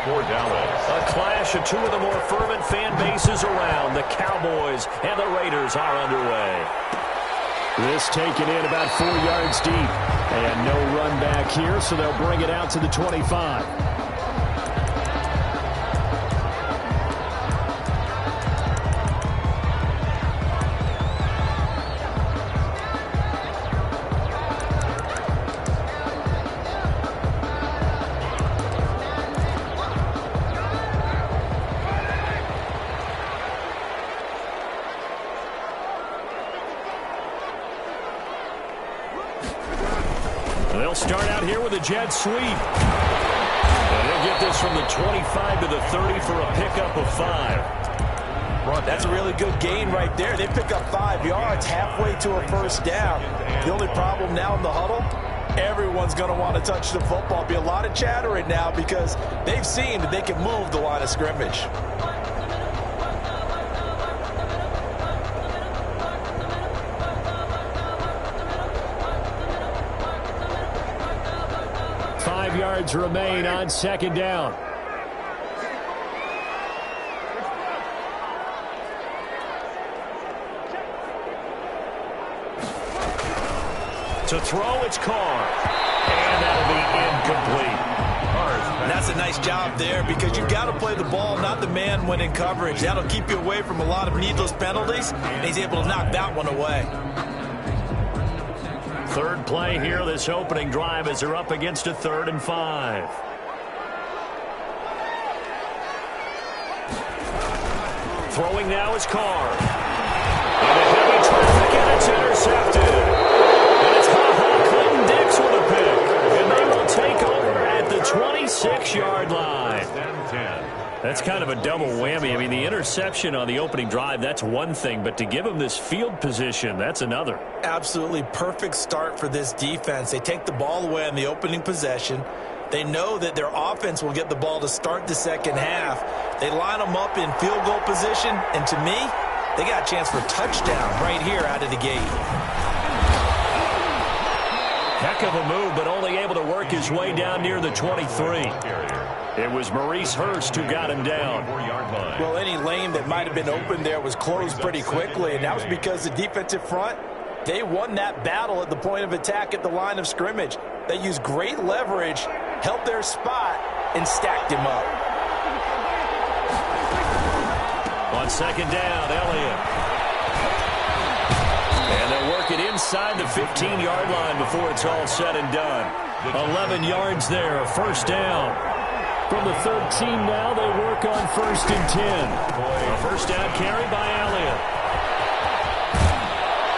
for Dallas. A clash of two of the more fervent fan bases around. The Cowboys and the Raiders are underway. This taken in about 4 yards deep. And no run back here, so they'll bring it out to the 25. They'll start out here with a jet sweep. And they'll get this from the 25 to the 30 for a pickup of 5. That's a really good gain right there. They pick up 5 yards halfway to a first down. The only problem now in the huddle, everyone's going to want to touch the football. Be a lot of chattering now because they've seen that they can move the line of scrimmage. Yards remain on second down. To throw, it's Carr. And that'll be incomplete. And that's a nice job there because you've got to play the ball, not the man when in coverage. That'll keep you away from a lot of needless penalties, and he's able to knock that one away. Third play here, this opening drive, as they're up against a 3rd and 5. Throwing now is Carr. And a heavy traffic, and it's intercepted. And it's Clinton Dix with a pick. And they will take over at the 26-yard line. That's kind of a double whammy. I mean, the interception on the opening drive, that's one thing. But to give him this field position, that's another. Absolutely perfect start for this defense. They take the ball away on the opening possession. They know that their offense will get the ball to start the second half. They line them up in field goal position. And to me, they got a chance for a touchdown right here out of the gate. Heck of a move, but only able to work his way down near the 23. It was Maurice Hurst who got him down. Well, any lane that might have been open there was closed pretty quickly, and that was because the defensive front, they won that battle at the point of attack at the line of scrimmage. They used great leverage, held their spot, and stacked him up. On second down, Elliott. And they'll work it inside the 15-yard line before it's all said and done. 11 yards there, first down. From the 13 now, they work on 1st and 10. A first down carry by Elliott.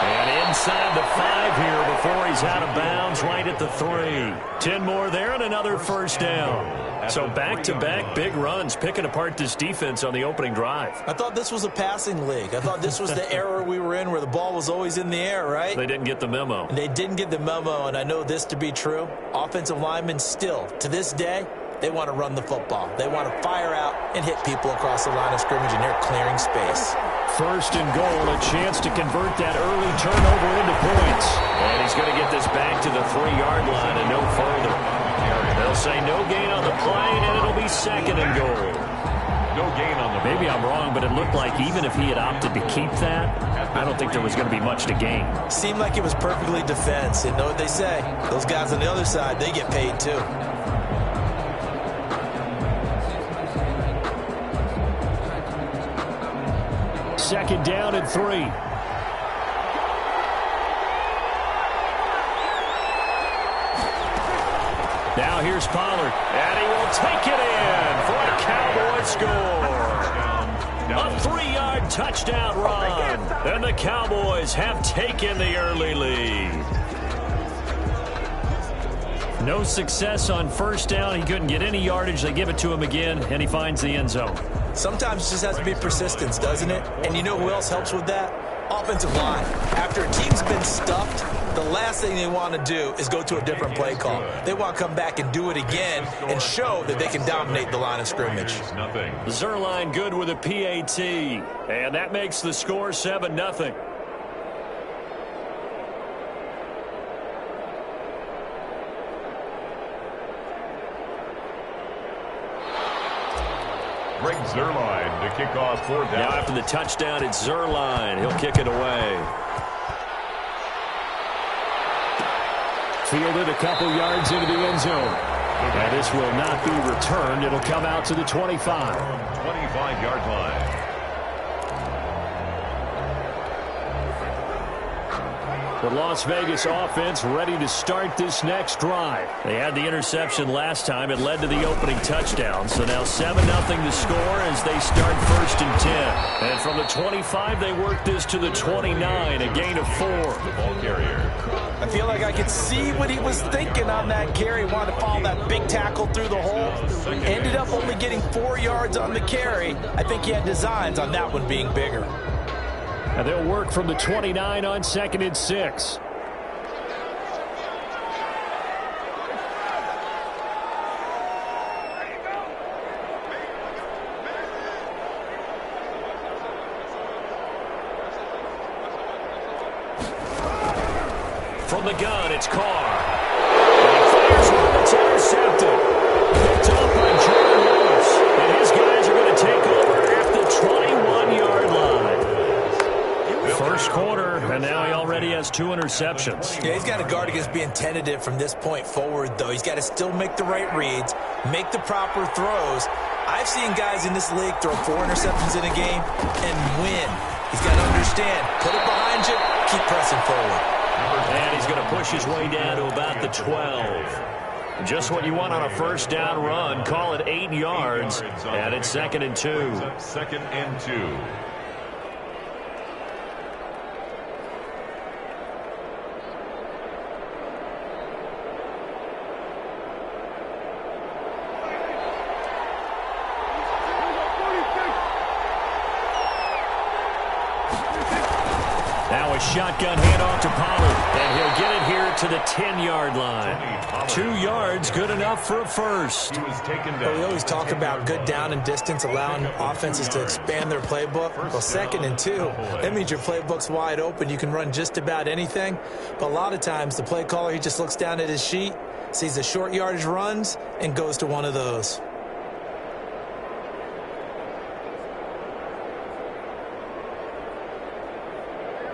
And inside the 5 here before he's out of bounds, right at the 3. 10 more there and another first down. So back-to-back big runs, picking apart this defense on the opening drive. I thought this was a passing league. I thought this was the era we were in where the ball was always in the air, right? They didn't get the memo. And they didn't get the memo, and I know this to be true. Offensive linemen still, to this day, they want to run the football. They want to fire out and hit people across the line of scrimmage, and they're clearing space. 1st and goal, a chance to convert that early turnover into points. And he's going to get this back to the 3-yard line and no further. They'll say no gain on the play, and it'll be 2nd and goal. No gain on the play. Maybe I'm wrong, but it looked like even if he had opted to keep that, I don't think there was going to be much to gain. Seemed like it was perfectly defense. And know what they say? Those guys on the other side, they get paid too. Second down and 3. Now here's Pollard, and he will take it in for a Cowboy score. A 3-yard touchdown run, and the Cowboys have taken the early lead. No success on first down. He couldn't get any yardage. They give it to him again, and he finds the end zone. Sometimes it just has to be persistence, doesn't it? And you know who else helps with that? Offensive line. After a team's been stuffed, the last thing they want to do is go to a different play call. They want to come back and do it again and show that they can dominate the line of scrimmage. Zuerlein good with a PAT, and that makes the score 7-0. Greg Zuerlein to kick off fourth down. Now after the touchdown, it's Zuerlein. He'll kick it away. Fielded a couple yards into the end zone. And this will not be returned. It'll come out to the 25. 25-yard line. The Las Vegas offense ready to start this next drive. They had the interception last time. It led to the opening touchdown. So now 7-0 to score as they start 1st and 10. And from the 25, they work this to the 29, a gain of 4. The ball carrier. I feel like I could see what he was thinking on that carry. Wanted to follow that big tackle through the hole. Ended up only getting 4 yards on the carry. I think he had designs on that one being bigger. And they'll work from the 29 on 2nd and 6. From the gun, it's Carr. And he fires one that's intercepted. Picked up by Jordan Lewis. And his guys are going to take over at the 21-yard line. First quarter, and now he already has 2 interceptions. Yeah, he's got to guard against being tentative from this point forward, though. He's got to still make the right reads, make the proper throws. I've seen guys in this league throw 4 interceptions in a game and win. He's got to understand, put it behind you, keep pressing forward. And he's going to push his way down to about the 12. Just what you want on a first down run. Call it 8 yards, and it's 2nd and 2. 2nd and 2. Now a shotgun handoff to Pollard, and he'll get it here to the 10-yard line. 2 yards, good enough for a first. He was taken down. Well, we always talk about good down and distance, allowing offenses to expand their playbook. Well, 2nd and 2, that means your playbook's wide open. You can run just about anything. But a lot of times, the play caller, he just looks down at his sheet, sees the short yardage runs, and goes to one of those.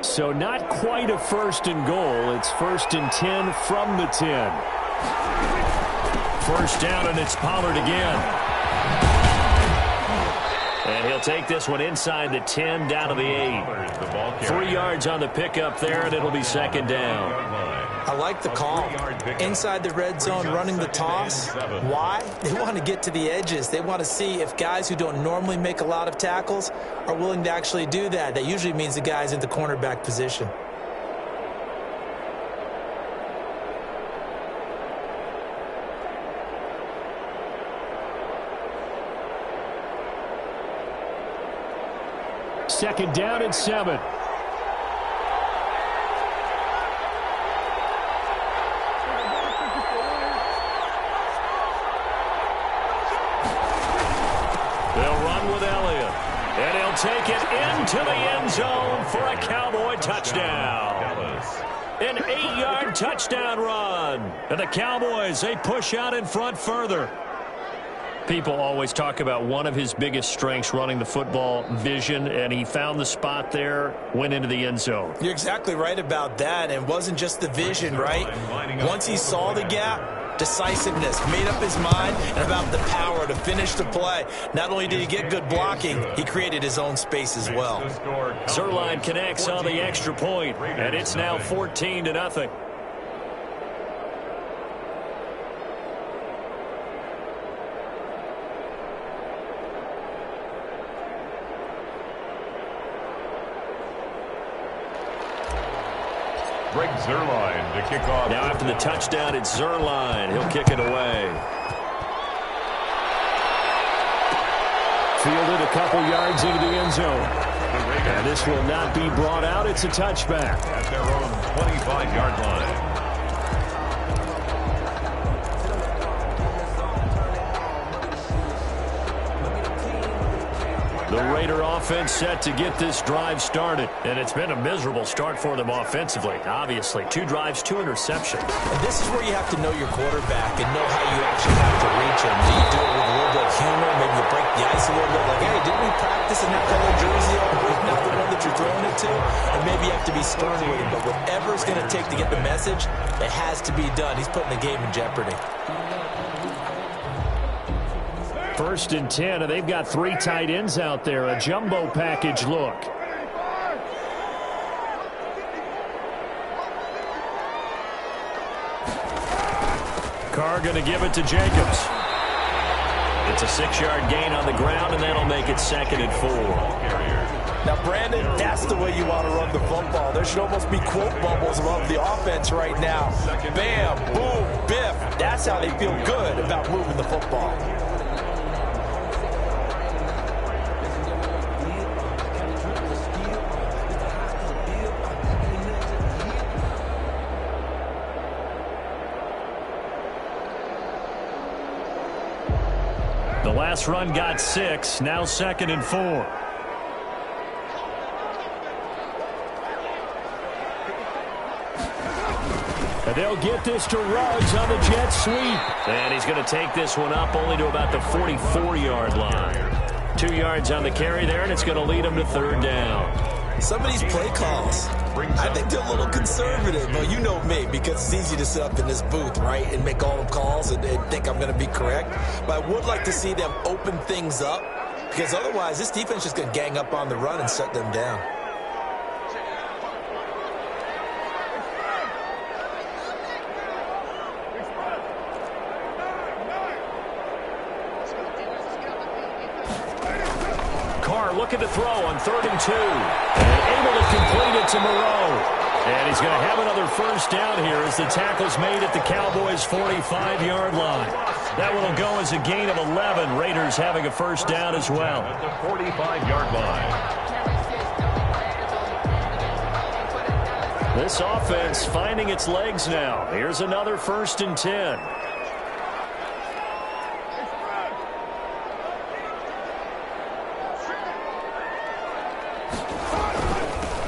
So not quite a 1st and goal. It's 1st and 10 from the 10. First down, and it's Pollard again. And he'll take this one inside the 10 down to the 8. 3 yards on the pickup there, and it'll be 2nd down. I like the call. Inside the red zone, running the toss. Why? They want to get to the edges. They want to see if guys who don't normally make a lot of tackles are willing to actually do that. That usually means the guy's in the cornerback position. Second down and 7. Take it into the end zone for a Cowboy touchdown. An 8-yard touchdown run. And the Cowboys, they push out in front further. People always talk about one of his biggest strengths running the football, vision, and he found the spot there, went into the end zone. You're exactly right about that. And it wasn't just the vision, right? Once he saw the gap, decisiveness, made up his mind, and about the power to finish the play. Not only did he get good blocking, he created his own space as well. Zuerlein connects on the extra point, and it's now 14-0. Greg Zuerlein to kick off. Now after the touchdown, it's Zuerlein. He'll kick it away. Fielded a couple yards into the end zone. And this will not be brought out. It's a touchback. At their own 25-yard line. The Raider offense set to get this drive started. And it's been a miserable start for them offensively, obviously. 2 drives, 2 interceptions. And this is where you have to know your quarterback and know how you actually have to reach him. Do you do it with a little bit of humor? Maybe you break the ice a little bit be stern with him, but whatever it's going to take to get the message, it has to be done. He's putting the game in jeopardy. 1st and 10, and they've got 3 tight ends out there. A jumbo package look. Carr going to give it to Jacobs. It's a 6-yard gain on the ground, and that'll make it 2nd and 4. Now, Brandon, that's the way you want to run the football. There should almost be quote bubbles above the offense right now. Bam, boom, biff. That's how they feel good about moving the football. The last run got 6, now 2nd and 4. And they'll get this to Ruggs on the jet sweep. And he's going to take this one up only to about the 44-yard line. 2 yards on the carry there, and it's going to lead him to 3rd down. Some of these play calls, I think they're a little conservative. Well, you know me, because it's easy to sit up in this booth, right, and make all the calls and think I'm going to be correct. But I would like to see them open things up, because otherwise this defense is just going to gang up on the run and shut them down. Looking to throw on 3rd and 2. And able to complete it to Moreau. And he's going to have another 1st down here as the tackle's made at the Cowboys' 45-yard line. That one will go as a gain of 11. Raiders having a 1st down as well. At the 45-yard line. This offense finding its legs now. Here's another 1st and 10.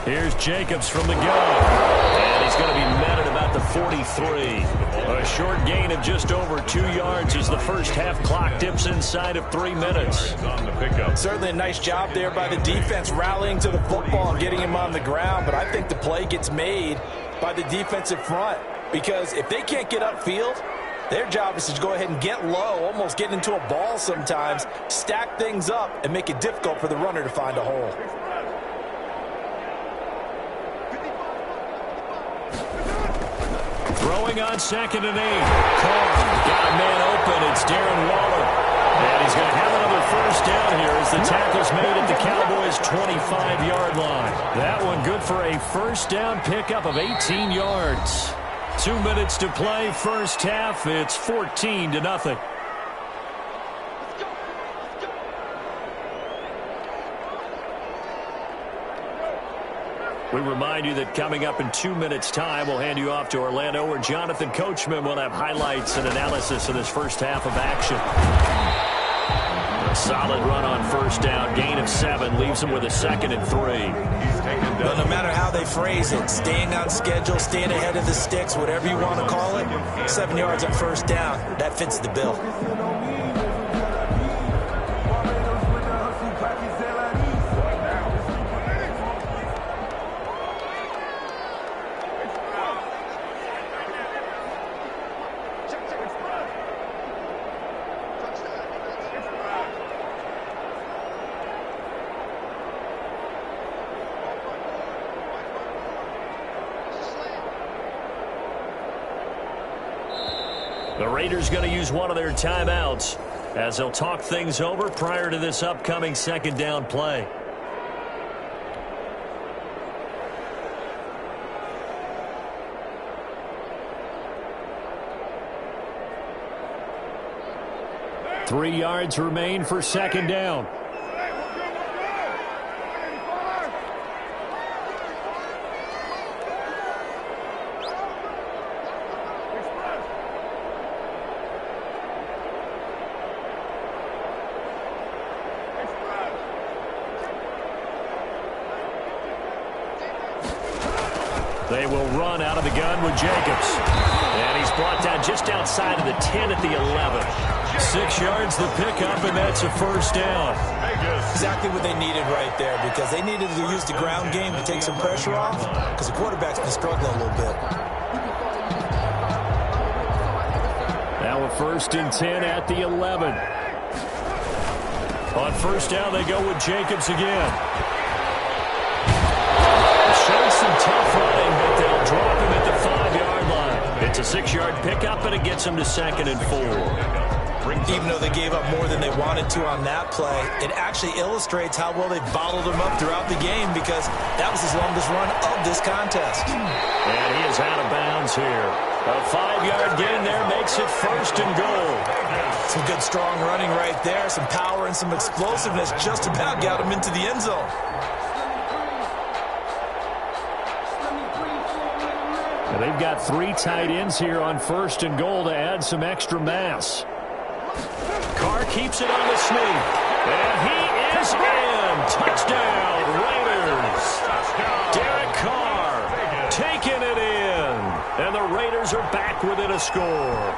Here's Jacobs from the gun. And he's going to be met at about the 43. A short gain of just over 2 yards as the first half clock dips inside of 3 minutes. On the pickup. Certainly a nice job there by the defense rallying to the football and getting him on the ground. But I think the play gets made by the defensive front. Because if they can't get upfield, their job is to go ahead and get low, almost get into a ball sometimes, stack things up, and make it difficult for the runner to find a hole. Throwing on 2nd and 8. Carr got a man open. It's Darren Waller. And he's going to have another 1st down here as the tackle's made at the Cowboys' 25-yard line. That one good for a 1st down pickup of 18 yards. 2 minutes to play, 1st half. It's 14-0. We remind you that coming up in 2 minutes' time, we'll hand you off to Orlando, where Jonathan Coachman will have highlights and analysis of this first half of action. A solid run on 1st down, gain of 7, leaves him with a 2nd and 3. Well, no matter how they phrase it, staying on schedule, staying ahead of the sticks, whatever you want to call it, 7 yards on 1st down, that fits the bill. The Raiders going to use one of their timeouts as they'll talk things over prior to this upcoming 2nd down play. Three yards remain for 2nd down. They will run out of the gun with Jacobs. And he's brought down just outside of the 10 at the 11. 6 yards the pickup, and that's a first down. Exactly what they needed right there, because they needed to use the ground game to take some pressure off, because the quarterback's been struggling a little bit. Now a 1st and 10 at the 11. On first down, they go with Jacobs again. Showing some tough running, but they'll drop him at the 5-yard line. It's a 6-yard pickup, and it gets them to 2nd and 4. Even though they gave up more than they wanted to on that play, it actually illustrates how well they bottled him up throughout the game, because that was his longest run of this contest. And he is out of bounds here. A 5-yard gain there makes it 1st and goal. Some good strong running right there, some power and some explosiveness just about got him into the end zone. And they've got 3 tight ends here on 1st and goal to add some extra mass. Carr keeps it on the sneak. And he is in. Touchdown, Raiders. Derek Carr taking it in. And the Raiders are back within a score.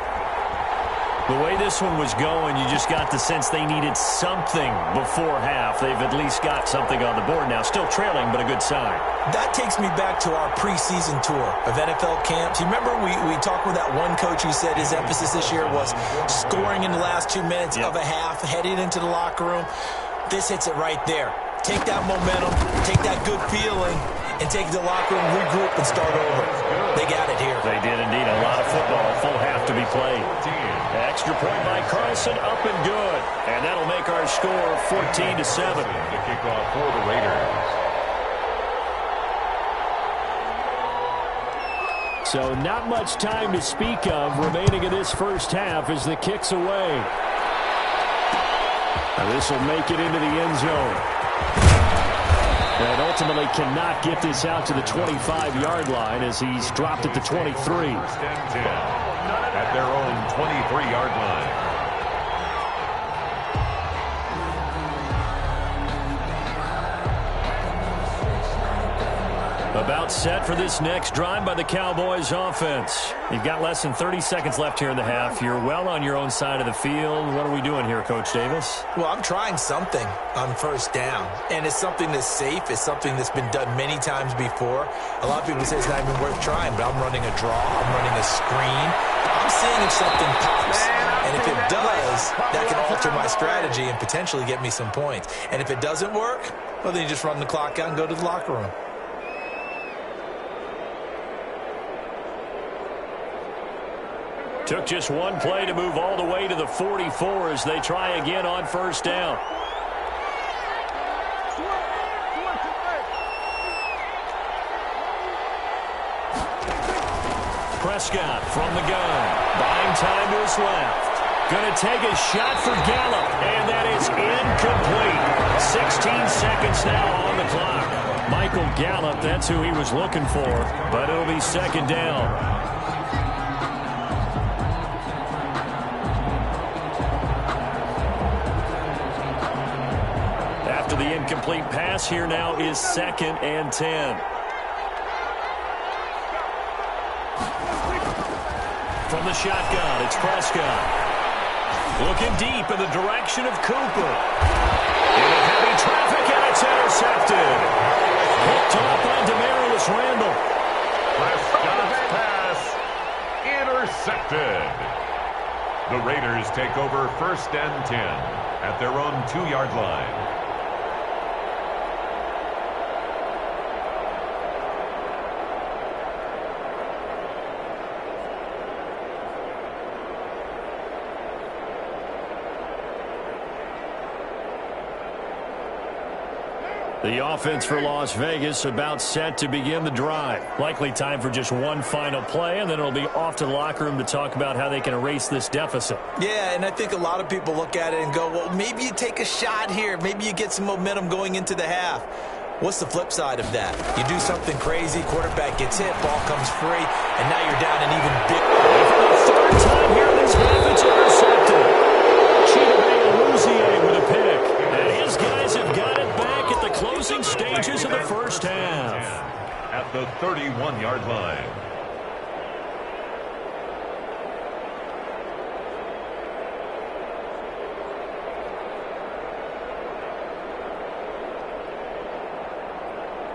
The way this one was going, you just got the sense they needed something before half. They've at least got something on the board now. Still trailing, but a good sign. That takes me back to our preseason tour of NFL camps. You remember we talked with that one coach who said his emphasis this year was scoring in the last 2 minutes of a half, heading into the locker room. This hits it right there. Take that momentum, take that good feeling, and take it to the locker room, regroup, and start over. They got it here. They did indeed. A lot of football, full half to be played. Extra point by Carlson, up and good. And that'll make our score 14-7. The kickoff for the Raiders. So not much time to speak of remaining in this first half as the kick's away. Now this will make it into the end zone. And ultimately cannot get this out to the 25-yard line as he's dropped at the 23. At their own 23-yard line. About set for this next drive by the Cowboys offense. You've got less than 30 seconds left here in the half. You're well on your own side of the field. What are we doing here, Coach Davis? Well, I'm trying something on first down, and it's something that's safe. It's something that's been done many times before. A lot of people say it's not even worth trying, but I'm running a draw. I'm running a screen. I'm seeing if something pops. And if it does, that can alter my strategy and potentially get me some points. And if it doesn't work, well, then you just run the clock out and go to the locker room. Took just one play to move all the way to the 44 as they try again on first down. Prescott from the gun. Buying time to his left. Going to take a shot for Gallup, and that is incomplete. 16 seconds now on the clock. Michael Gallup, that's who he was looking for, but it'll be second down. The incomplete pass here now is 2nd and 10. From the shotgun, it's Prescott. Looking deep in the direction of Cooper. Into heavy traffic, and it's intercepted. Hooked up on Demarius Randall. Prescott's pass intercepted. The Raiders take over 1st and 10 at their own 2-yard line. The offense for Las Vegas about set to begin the drive. Likely time for just one final play, and then it'll be off to the locker room to talk about how they can erase this deficit. Yeah, and I think a lot of people look at it and go, well, maybe you take a shot here. Maybe you get some momentum going into the half. What's the flip side of that? You do something crazy, quarterback gets hit, ball comes free, and now you're down an even bigger. For the third time here in this half, it's intercepted. Chidobe Awuzie with a pick. And his guys have got it back at the closing stages of the first half. At the 31-yard line.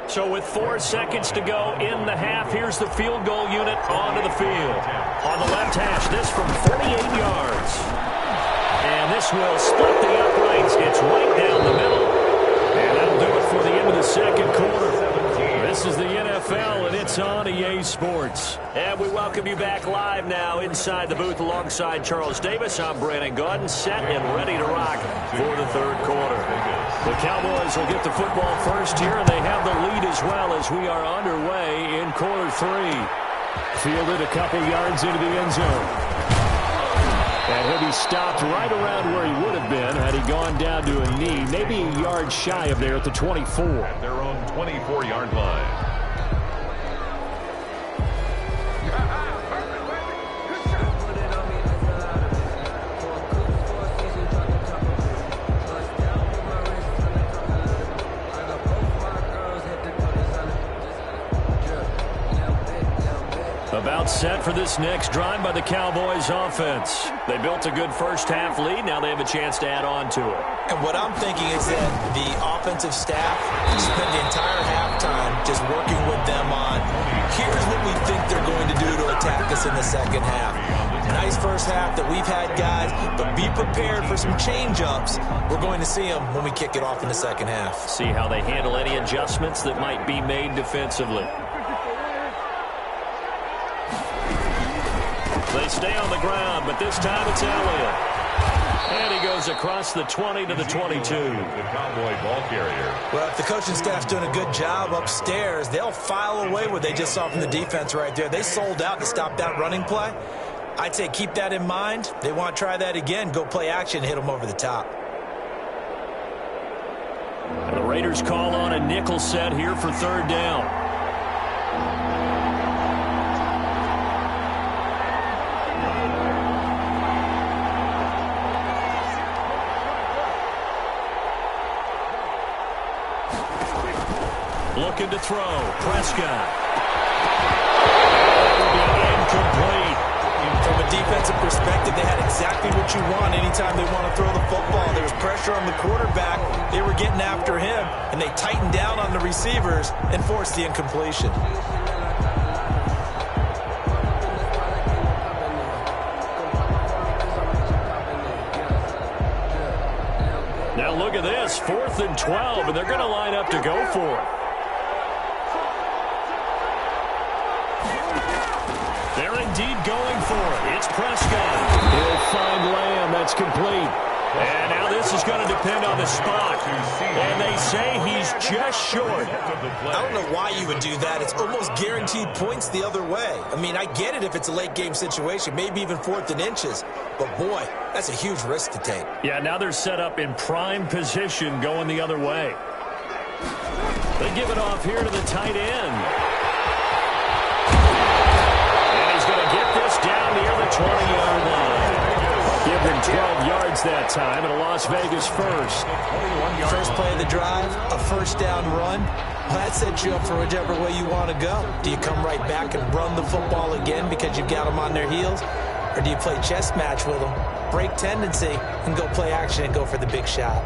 So with 4 seconds to go in the half, here's the field goal unit onto the field. On the left hash, this from 48 yards. And this will split the uprights. It's right down the middle. And that'll do it for the end of the second quarter. This is the NFL, and it's on EA Sports. And we welcome you back live now inside the booth alongside Charles Davis. I'm Brandon Gaudin, set and ready to rock for the third quarter. The Cowboys will get the football first here, and they have the lead as well as we are underway in quarter three. Fielded a couple yards into the end zone. And he'll be stopped right around where he would have been had he gone down to a knee, maybe a yard shy of there at the 24. At their own 24-yard line. About set for this next drive by the Cowboys offense. They built a good first half lead. Now they have a chance to add on to it. And what I'm thinking is that the offensive staff spent the entire halftime just working with them on, here's what we think they're going to do to attack us in the second half. Nice first half that we've had, guys, but be prepared for some change-ups. We're going to see them when we kick it off in the second half. See how they handle any adjustments that might be made defensively. They stay on the ground, but this time it's Elliott. And he goes across the 20 to the 22. The Cowboy ball carrier. Well, if the coaching staff's doing a good job upstairs, they'll file away what they just saw from the defense right there. They sold out to stop that running play. I'd say keep that in mind. They want to try that again. Go play action, hit them over the top. And the Raiders call on a nickel set here for third down. Looking to throw. Prescott. Incomplete. From a defensive perspective, they had exactly what you want anytime they want to throw the football. There was pressure on the quarterback. They were getting after him, and they tightened down on the receivers and forced the incompletion. Now look at this. 4th and 12, and they're going to line up to go for it. They're indeed going for it. It's Prescott. He'll find Lamb. That's complete. And now this is going to depend on the spot. And they say he's just short. I don't know why you would do that. It's almost guaranteed points the other way. I mean, I get it if it's a late game situation, maybe even 4th and inches. But, boy, that's a huge risk to take. Yeah, now they're set up in prime position going the other way. They give it off here to the tight end. Get this down near the 20-yard line. Give them 12 yards that time, and a Las Vegas first. First play of the drive, a first down run. Well, that sets you up for whichever way you want to go. Do you come right back and run the football again because you've got them on their heels? Or do you play chess match with them, break tendency, and go play action and go for the big shot?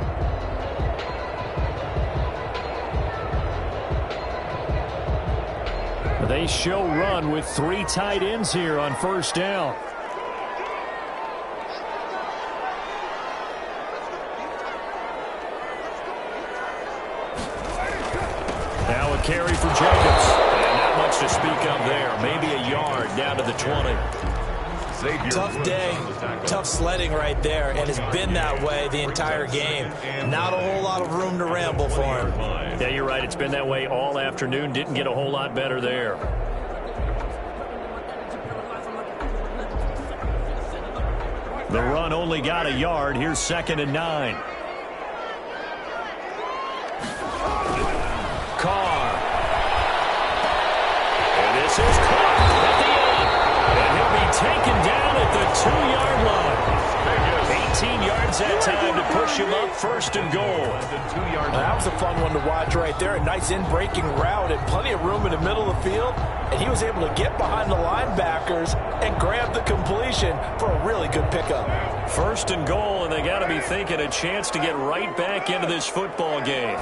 They show run with 3 tight ends here on first down. Now a carry for Jacobs. And not much to speak of there. Maybe a yard down to the 20. Tough day, tough sledding right there, and it's been that way the entire game. Not a whole lot of room to ramble for him. Yeah, you're right. It's been that way all afternoon. Didn't get a whole lot better there. The run only got a yard. Here's 2nd and 9. Carr. And this is caught at the end. And he'll be taken down at the 2-yard line. 18 yards finds that time to push him up 1st and goal. That was a fun one to watch right there. A nice in-breaking route and plenty of room in the middle of the field. And he was able to get behind the linebackers and grab the completion for a really good pickup. 1st and goal, and they got to be thinking a chance to get right back into this football game.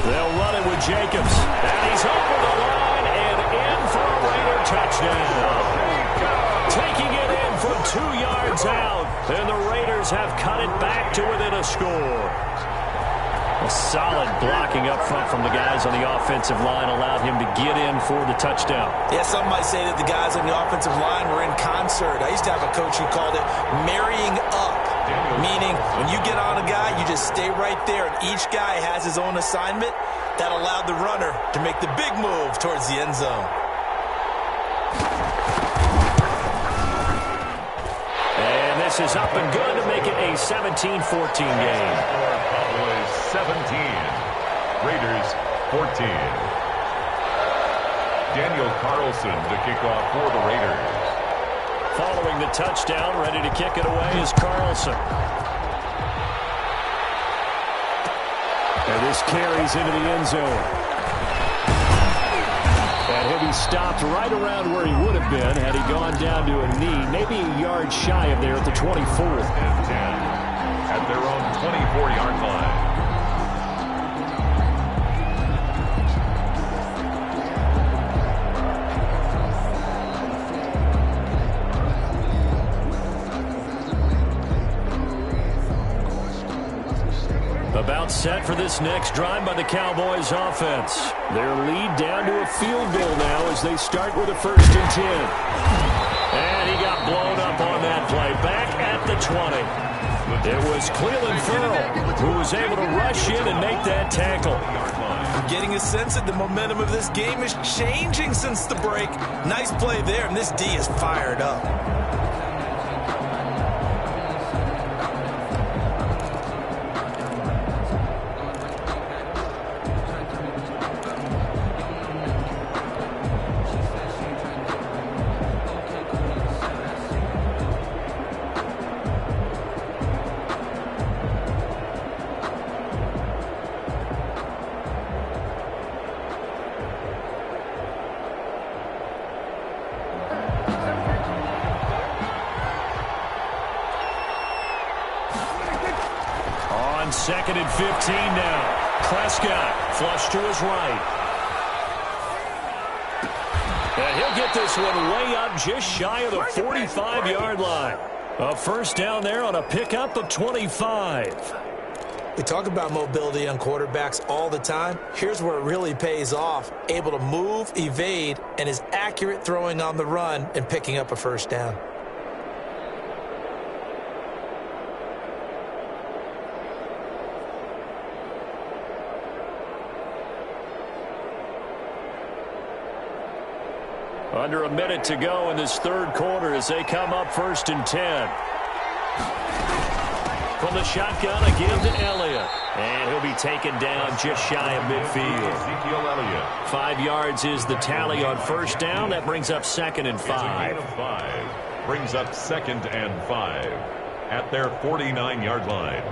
They'll run it with Jacobs. And he's over the line and in for a Raider touchdown. Taking it in from 2 yards out. And the Raiders have cut it back to within a score. A solid blocking up front from the guys on the offensive line allowed him to get in for the touchdown. Yeah, some might say that the guys on the offensive line were in concert. I used to have a coach who called it marrying up, meaning when you get on a guy, you just stay right there, and each guy has his own assignment. That allowed the runner to make the big move towards the end zone. And this is up and good to make it a 17-14 game. Cowboys 17, Raiders 14. Daniel Carlson to kick off for the Raiders. Following the touchdown, ready to kick it away is Carlson. And this carries into the end zone. And he'll be stopped right around where he would have been had he gone down to a knee, maybe a yard shy of there at the 24. And 10 at their own 24-yard line. About set for this next drive by the Cowboys offense. Their lead down to a field goal now as they start with a 1st and 10. And he got blown up on that play. Back at the 20. It was Clelin Ferrell who was able to rush in and make that tackle. I'm getting a sense that the momentum of this game is changing since the break. Nice play there, and this D is fired up. On 2nd and 15 now. Prescott flush to his right. And he'll get this one way up just shy of the 45-yard line. A 1st down there on a pickup of 25. We talk about mobility on quarterbacks all the time. Here's where it really pays off. Able to move, evade, and is accurate throwing on the run and picking up a 1st down. Under a minute to go in this 3rd quarter as they come up 1st and 10. From the shotgun, a give to Elliott. And he'll be taken down just shy of midfield. Ezekiel Elliott. 5 yards is the tally on 1st down. That brings up 2nd and 5. Brings up 2nd and 5 at their 49-yard line.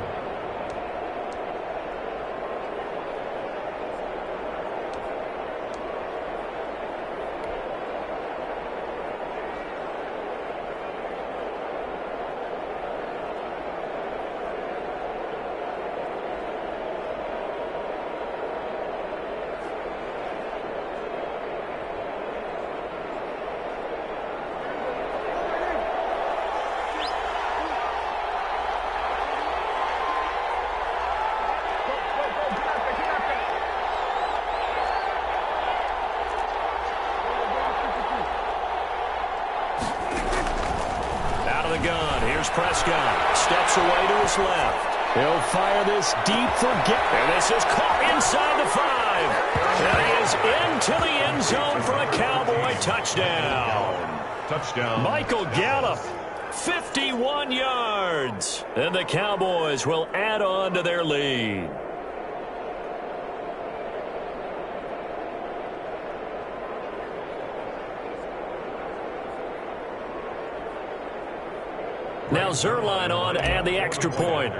Prescott steps away to his left. He'll fire this deep for and this is caught inside the 5. And he is into the end zone for a Cowboy touchdown. Touchdown. Michael Gallup, 51 yards. And the Cowboys will add on to their lead. Now Zuerlein on to add the extra point.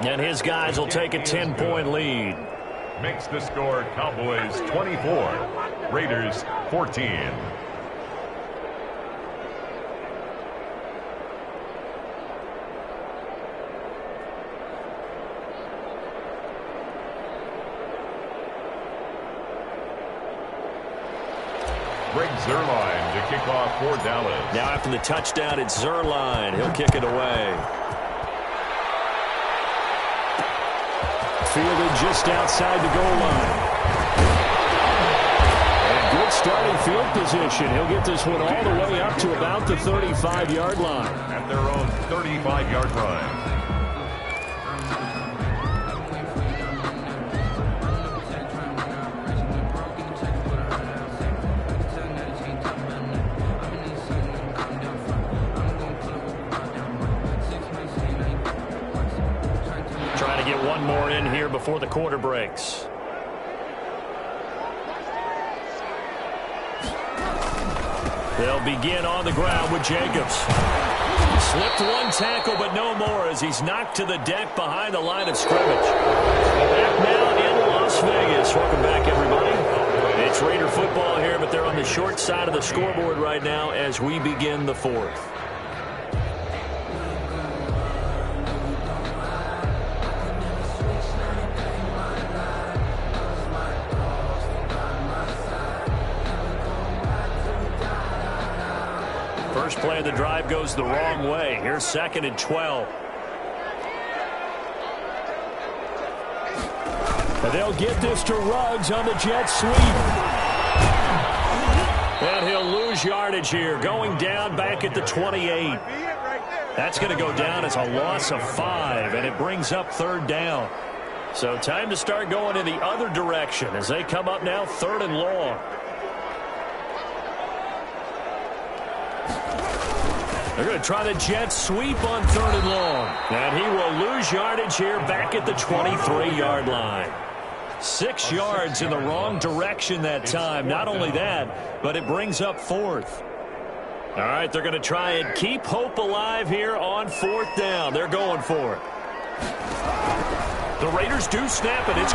And his guys will take a 10-point lead. Makes the score Cowboys 24, Raiders 14. Greg Zuerlein to kick off for Dallas. Now after the touchdown, it's Zuerlein. He'll kick it away. Fielded just outside the goal line. And good starting field position. He'll get this one all the way up to about the 35-yard line. At their own 35-yard line. Get one more in here before the quarter breaks. They'll begin on the ground with Jacobs. Slipped one tackle, but no more as he's knocked to the deck behind the line of scrimmage. Back now in Las Vegas. Welcome back, everybody. It's Raider football here, but they're on the short side of the scoreboard right now as we begin the fourth. First play of the drive goes the wrong way. Here's 2nd and 12. And they'll get this to Ruggs on the jet sweep. And he'll lose yardage here, going down back at the 28. That's going to go down as a loss of 5, and it brings up 3rd down. So time to start going in the other direction as they come up now 3rd and long. They're going to try the jet sweep on 3rd and long. And he will lose yardage here back at the 23-yard line. 6 yards in the wrong direction that time. Not only that, but it brings up 4th. All right, they're going to try and keep hope alive here on 4th down. They're going for it. The Raiders do snap it. It's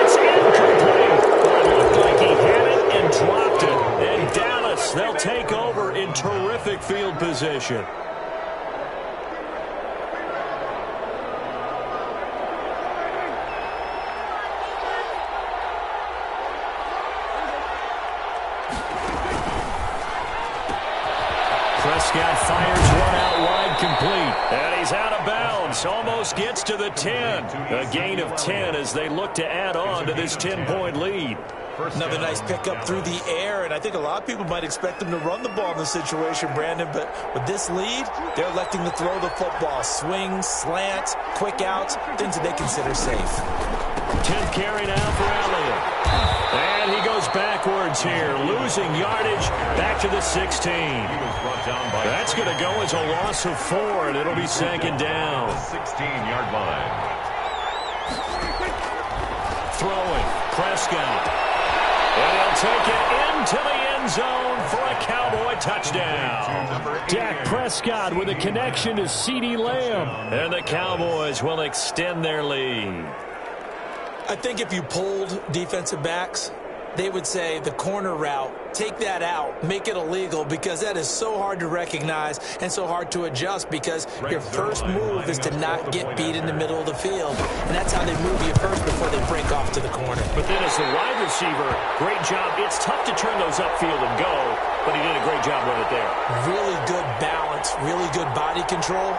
It's incomplete. But it looked like he had it and dropped it. And Dallas, they'll take over in terrific field position. Prescott fires one out wide, complete. And he's out of bounds. Almost gets to the 10. A gain of 10 as they look to add on to this 10-point lead. Another nice pickup through the air, and I think a lot of people might expect them to run the ball in this situation, Brandon, but with this lead, they're electing to throw the football. Swings, slants, quick outs, things that they consider safe. 10th carry now for Elliott. And he goes backwards here, losing yardage back to the 16. That's going to go as a loss of 4, and it'll be 2nd down. 16-yard line. Throwing, Prescott. And he'll take it into the end zone for a Cowboy touchdown. Dak Prescott with a connection to CeeDee Lamb. And the Cowboys will extend their lead. I think if you polled defensive backs, they would say the corner route, take that out, make it illegal, because that is so hard to recognize and so hard to adjust, because your first move is to not get beat in the middle of the field. And that's how they move you first before they break off to the corner. But then as the wide receiver, great job. It's tough to turn those upfield and go, but he did a great job with it there. Really good balance, really good body control.